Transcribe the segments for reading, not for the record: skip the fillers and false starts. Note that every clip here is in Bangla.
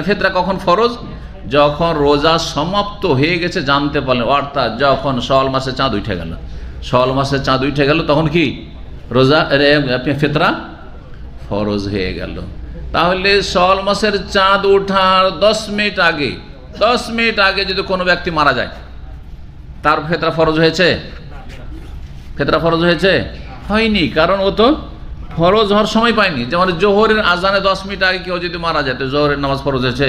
ফিতরা কখন ফরজ? যখন রোজা সমাপ্ত হয়ে গেছে জানতে পারলেন, অর্থাৎ যখন শাওয়াল মাসে চাঁদ উঠে গেল, শাওয়াল মাসে চাঁদ উঠে গেল তখন কি রোজা ফিতরা ফরজ হয়ে গেল। তাহলে শাওয়াল মাসের চাঁদ ওঠার 10 মিনিট আগে যদি কোনো ব্যক্তি মারা যায়, তার ফিতরা ফরজ হয়েছে? ফিতরা ফরজ হয়েছে? হয়নি, কারণ ও তো ফরজ হওয়ার সময় পায়নি। যেমন জোহরের আজানে 10 মিনিট আগে কেউ যদি মারা যায় তো জোহরের নামাজ ফরজ হয়েছে?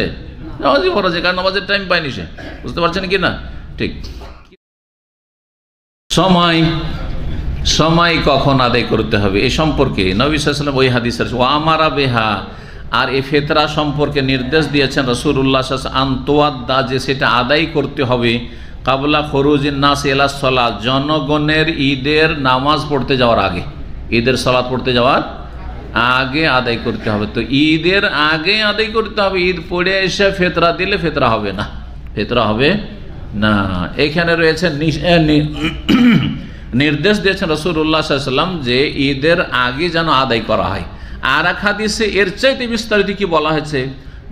নামাজই ফরজ, কারণ নামাজের টাইম পায়নি সে। বুঝতে পারছেন কি না? ঠিক। সময় কখন আদায় করতে হবে এই সম্পর্কে নবী সাল্লাল্লাহু আলাইহি ওয়াসাল্লাম ওই হাদিসের ওয়া আমারা বিহা, আর এই ফিতরা সম্পর্কে নির্দেশ দিয়েছেন রাসূলুল্লাহ সাল্লাল্লাহু আলাইহি ওয়াসাল্লাম আনতুয়াদ্দা, যে সেটা আদায় করতে হবে কাবলা খরুজিন নাস ইলা সালাত, জনগণের ঈদের নামাজ পড়তে যাওয়ার আগে, ঈদের সালাত পড়তে যাওয়ার আগে আদায় করতে হবে। তো ঈদের আগে আদায় করতে হবে। ঈদ পড়ে এসে ফিতরা দিলে ফিতরা হবে না, ফিতরা হবে না। এখানে রয়েছে নির্দেশ দিয়েছেন রাসূলুল্লাহ সাল্লাল্লাহু আলাইহি ওয়াসাল্লাম যে ঈদের আগে যেন আদায় করা হয়। আর এক হাদিসে এর চাইতে বিস্তারিত কি বলা হয়েছে,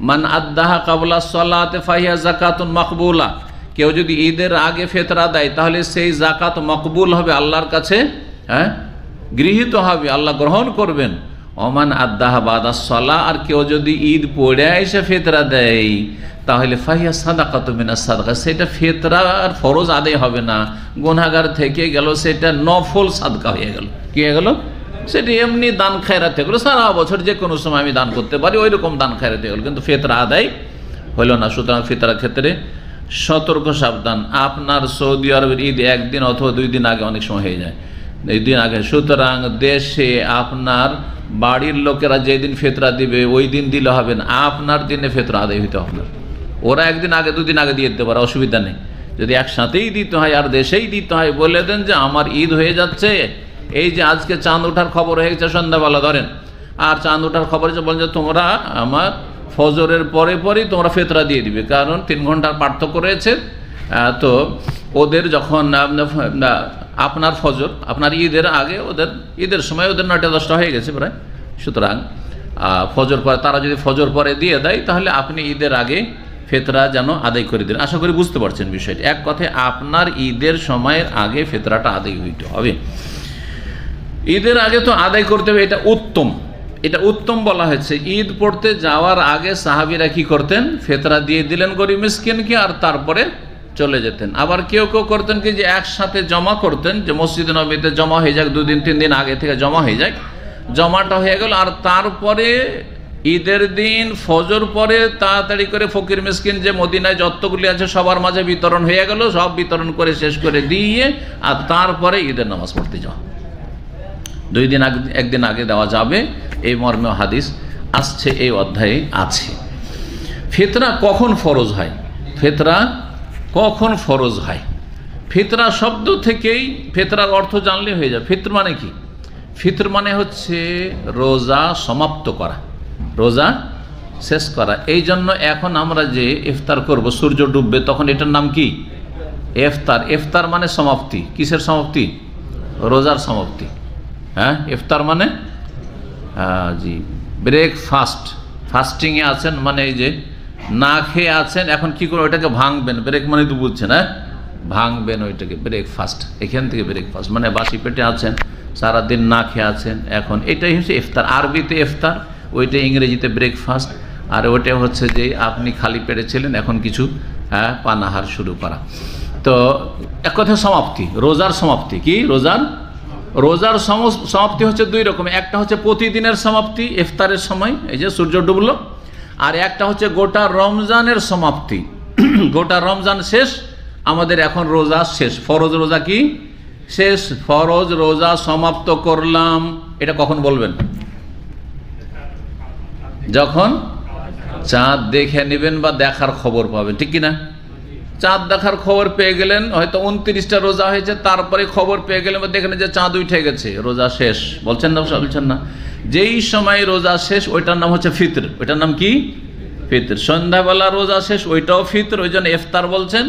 মান আদ্দাহা কাবলা সালাতে ফাহিয়া যাকাতুন মাকবুলা, কেউ যদি ঈদের আগে ফিতরা দেয় তাহলে সেই যাকাত মকবুল হবে, আল্লাহর কাছে গৃহীত হবে, আল্লাহ গ্রহণ করবেন। ওমান আদ্দাহা বাদাস সালাহ, আর কেউ যদি ঈদ পড়ে এসে ফিতরা দেয় তাহলে ফাহিয়া সাদাকাতু মিনাস সাদাকা, সেটা ফিতরার ফরজ আদায় হবে না, গুনাহগার থেকে গেল, সেটা নফল সাদকা হয়ে গেল। কি হয়ে গেল? সেটা এমনি দান খায়রাত হয়ে গেল, সারা বছর যে কোনো সময় আমি দান করতে পারি ওই রকম দান খায়রাত হয়ে গেল, কিন্তু ফিতরা আদায় হলো না। সুতরাং ফিতরার ক্ষেত্রে সতর্ক সাবধান। আপনার সৌদি আরবের ঈদ একদিন অথবা 2 দিন আগে অনেক সময় হয়ে যায়, 2 দিন আগে। সুতরাং দেশে আপনার বাড়ির লোকেরা যেদিন ফিতরা দিবে ওই দিন দিলে হবে না, আপনার দিনে ফিতরা আদায় হইতে হবে। ওরা একদিন আগে 2 দিন আগে দিয়ে দিতে পারে, অসুবিধা নেই। যদি একসাথেই দিতে হয় আর দেশেই দিতে হয়, বলে দেন যে আমার ঈদ হয়ে যাচ্ছে, এই যে আজকে চাঁদ ওঠার খবর হয়ে গেছে সন্ধ্যাবেলা ধরেন, আর চাঁদ ওঠার খবর হয়েছে, বলেন যে তোমরা আমার ফজরের পরেই তোমরা ফিতরা দিয়ে দিবে, কারণ 3 ঘন্টার পার্থক্য রয়েছে। তো ওদের যখন আপনার ফজর, আপনার ঈদের আগে, ওদের ঈদের সময় ওদের 9টা-10টা হয়ে গেছে প্রায়। সুতরাং ফজর পরে, তারা যদি ফজর পরে দিয়ে দেয় তাহলে আপনি ঈদের আগে ফিতরা যেন আদায় করে দেন। আশা করি বুঝতে পারছেন বিষয়টি। এক কথায় আপনার ঈদের সময়ের আগে ফিতরাটা আদায় হইতে হবে। ঈদের আগে তো আদায় করতে হবে, এটা উত্তম, এটা উত্তম বলা হয়েছে। ঈদ পড়তে যাওয়ার আগে সাহাবীরা কি করতেন? ফিতরা দিয়ে দিলেন গরিব মিসকিনকে, আর তারপরে চলে যেতেন। আবার কেউ করতেন কি যে একসাথে জমা করতেন, যে মসজিদে নববীতে জমা হয়ে যাক, 2 দিন 3 দিন আগে থেকে জমা হয়ে যায়, জমাটা হয়ে গেল, আর তারপরে ঈদের দিন ফজর পরে তাড়াতাড়ি করে ফকির মিসকিন যে মদিনায় যতগুলি আছে সবার মাঝে বিতরণ হয়ে গেল, সব বিতরণ করে শেষ করে দিয়ে আর তারপরে ঈদের নামাজ পড়তে যাওয়া। 2 দিন আগে, 1 দিন আগে দেওয়া যাবে, এই মর্মে হাদিস আসছে, এই অধ্যায়ে আছে। ফিতরা কখন ফরজ হয়? ফিতরা কখন ফরজ হয়? ফিতরা শব্দ থেকেই ফিতরার অর্থ জানলে হয়ে যায়। ফিতর মানে কি? ফিতর মানে হচ্ছে রোজা সমাপ্ত করা, রোজা শেষ করা। এই জন্য এখন আমরা যে ইফতার করব, সূর্য ডুববে তখন এটার নাম কি? ইফতার। ইফতার মানে সমাপ্তি। কিসের সমাপ্তি? রোজার সমাপ্তি। হ্যাঁ, ইফতার মানে জি ব্রেকফাস্ট। ফাস্টিংয়ে আছেন মানে এই যে না খেয়ে আছেন, এখন কি করে ওইটাকে ভাঙবেন? ব্রেক মানে তো বুঝছেন, হ্যাঁ, ভাঙবেন ওইটাকে, ব্রেকফাস্ট। এখান থেকে ব্রেকফাস্ট মানে বাসি পেটে আছেন, সারাদিন না খেয়ে আছেন, এখন এটাই হচ্ছে ইফতার। আরবিতে ইফতার, ওইটা ইংরেজিতে ব্রেকফাস্ট। আর ওইটা হচ্ছে যে আপনি খালি পেটে ছিলেন, এখন কিছু পানাহার শুরু করা। তো এক কথা সমাপ্তি, রোজার সমাপ্তি। কি রোজার সমাপ্তি হচ্ছে 2 রকম। একটা হচ্ছে প্রতিদিনের সমাপ্তি ইফতারের সময়, এই যে সূর্য ডুবলো, আর একটা হচ্ছে গোটা রমজানের সমাপ্তি। গোটা রমজান শেষ, আমাদের এখন রোজা শেষ, ফরজ রোজা কি শেষ, ফরজ রোজা সমাপ্ত করলাম। এটা কখন বলবেন? যখন চাঁদ দেখে নেবেন বা দেখার খবর পাবেন, ঠিক কিনা? চাঁদ দেখার খবর পেয়ে গেলেন, হয়তো 29টা রোজা হয়েছে, তারপরে খবর পেয়ে গেলেন বা দেখলেন যে চাঁদ উঠে গেছে, রোজা শেষ। বলছেন না? বলছেন না? যেই সময় রোজা শেষ ওইটার নাম হচ্ছে ফিতর। ওইটার নাম কি? ফিতর। সন্ধ্যাবেলা রোজা শেষ, ওইটাও ফিতর, ওই জন্য ইফতার বলছেন।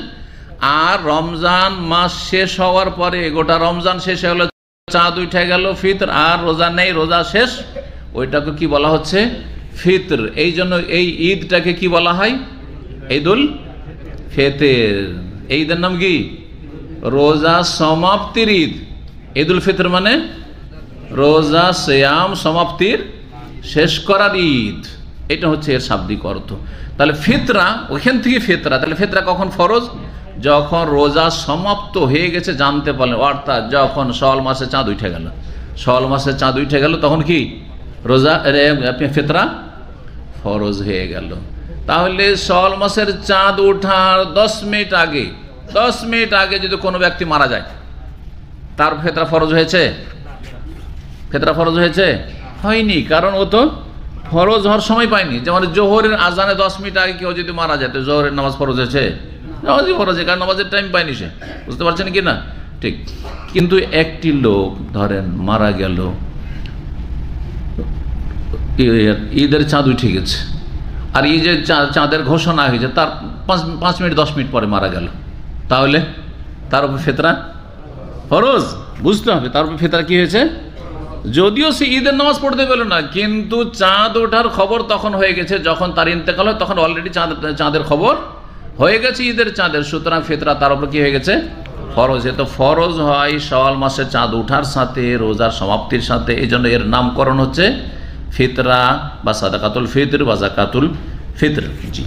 আর রমজান মাস শেষ হওয়ার পরে, গোটা রমজান শেষ হলো, চাঁদ উঠে গেল, ফিতর। আর রোজা নেই, রোজা শেষ, ওইটাকে কি বলা হচ্ছে? ফিতর। এই জন্য এই ঈদটাকে কি বলা হয়? ঈদুল ফিতর। এই ঈদের নাম কি? রোজা সমাপ্তির ঈদ। ঈদুল ফিতর মানে রোজা সিয়াম সমাপ্তির শেষ করার ঈদ। এটা হচ্ছে এর শাব্দিক অর্থ। তাহলে ফিতরা, ওইখান থেকে ফিতরা। তাহলে ফিতরা কখন ফরজ? যখন রোজা সমাপ্ত হয়ে গেছে জানতে পারলেন, অর্থাৎ যখন শাওয়াল মাসে চাঁদ উঠে গেল, শাওয়াল মাসে চাঁদ উঠে গেল, তখন কি রোজা ফিতরা ফরজ হয়ে গেল। তাহলে শাওয়াল মাসের চাঁদ ওঠার 10 মিনিট আগে, 10 মিনিট আগে যদি কোনো ব্যক্তি মারা যায়, তার ফিতরা ফরজ হয়েছে? ফিতরা ফরজ হয়েছে? হয়নি, কারণ ও তো ফরজ হওয়ার সময় পায়নি। যেমন জোহরের আজানে 10 মিনিট আগে কেউ যদি মারা যায়, তো জোহরের নামাজ ফরজ হয়েছে? নামাজই ফরজ, কারণ নামাজের টাইম পায়নি সে। বুঝতে পারছেন কি না? ঠিক। কিন্তু একটি লোক ধরেন মারা গেল, ঈদের চাঁদ উঠে গেছে, আর এই যে চাঁদের ঘোষণা হয়েছে তার 5 মিনিট 10 মিনিট পরে মারা গেল, তাহলে তার উপর ফিতরা ফরজ। বুঝতে হবে তার উপর ফিতরা কি হয়েছে। যদিও সে ঈদের নামাজ পড়তে পেল না, কিন্তু চাঁদ ওঠার খবর তখন হয়ে গেছে, যখন তার ইন্তেকাল হয় তখন অলরেডি চাঁদের খবর হয়ে গেছে, ঈদের চাঁদের। সুতরাং ফিতরা তার উপর কি হয়ে গেছে? ফরজ। এ তো ফরজ হয় শাওয়াল মাসে চাঁদ ওঠার সাথে, রোজার সমাপ্তির সাথে। এই জন্য এর নামকরণ হচ্ছে ফিতরা বা সাদাকাতুল ফিতর বা যাকাতুল ফিতর। জি।